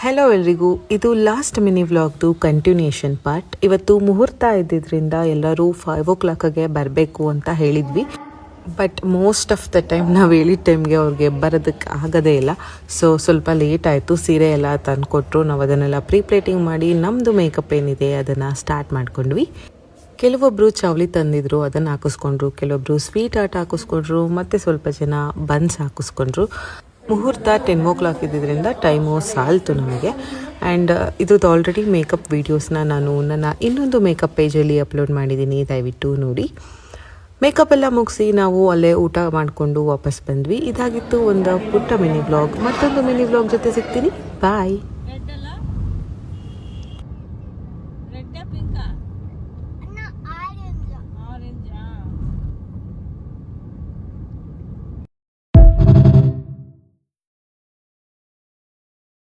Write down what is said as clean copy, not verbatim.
Hello ಎಲ್ರಿಗೂ, ಇದು last mini ವ್ಲಾಗ್ದು continuation part. ಇವತ್ತು ಮುಹೂರ್ತ ಇದ್ದಿದ್ದರಿಂದ ಎಲ್ಲರೂ 5 o'clockಗೆ ಬರಬೇಕು ಅಂತ ಹೇಳಿದ್ವಿ. But most of the time ನಾವು ಹೇಳಿದ ಟೈಮ್ಗೆ ಅವ್ರಿಗೆ ಬರೋದಕ್ಕೆ ಆಗೋದೇ ಇಲ್ಲ. ಸೊ ಸ್ವಲ್ಪ ಲೇಟ್ ಆಯಿತು. ಸೀರೆ ಎಲ್ಲ ತಂದುಕೊಟ್ರು. ನಾವು ಅದನ್ನೆಲ್ಲ ಪ್ಲೇಟಿಂಗ್ ಮಾಡಿ ನಮ್ಮದು ಮೇಕಪ್ ಏನಿದೆ ಅದನ್ನು ಸ್ಟಾರ್ಟ್ ಮಾಡ್ಕೊಂಡ್ವಿ. ಕೆಲವೊಬ್ಬರು ಚವಳಿ ತಂದಿದ್ರು, ಅದನ್ನು ಹಾಕಿಸ್ಕೊಂಡ್ರು. ಕೆಲವೊಬ್ಬರು ಸ್ವೀಟ್ ಆರ್ಟ್ ಹಾಕಿಸ್ಕೊಂಡ್ರು. ಮತ್ತು ಸ್ವಲ್ಪ ಜನ ಬನ್ಸ್ ಹಾಕಿಸ್ಕೊಂಡ್ರು. ಮುಹೂರ್ತ 10 o'clock ಇದ್ದಿದ್ದರಿಂದ ಟೈಮು ಸಾಲ್ತು ನಮಗೆ. ಆ್ಯಂಡ್ ಇದ್ರದ್ದು ಆಲ್ರೆಡಿ ಮೇಕಪ್ ವೀಡಿಯೋಸ್ನ ನಾನು ನನ್ನ ಇನ್ನೊಂದು ಮೇಕಪ್ ಪೇಜಲ್ಲಿ ಅಪ್ಲೋಡ್ ಮಾಡಿದ್ದೀನಿ, ದಯವಿಟ್ಟು ನೋಡಿ. ಮೇಕಪ್ ಎಲ್ಲ ಮುಗಿಸಿ ನಾವು ಅಲ್ಲೇ ಊಟ ಮಾಡಿಕೊಂಡು ವಾಪಸ್ ಬಂದ್ವಿ. ಇದಾಗಿತ್ತು ಒಂದು ಪುಟ್ಟ ಮಿನಿ ವ್ಲಾಗ್. ಮತ್ತೊಂದು ಮಿನಿ ವ್ಲಾಗ್ ಜೊತೆ ಸಿಗ್ತೀನಿ. ಬಾಯ್.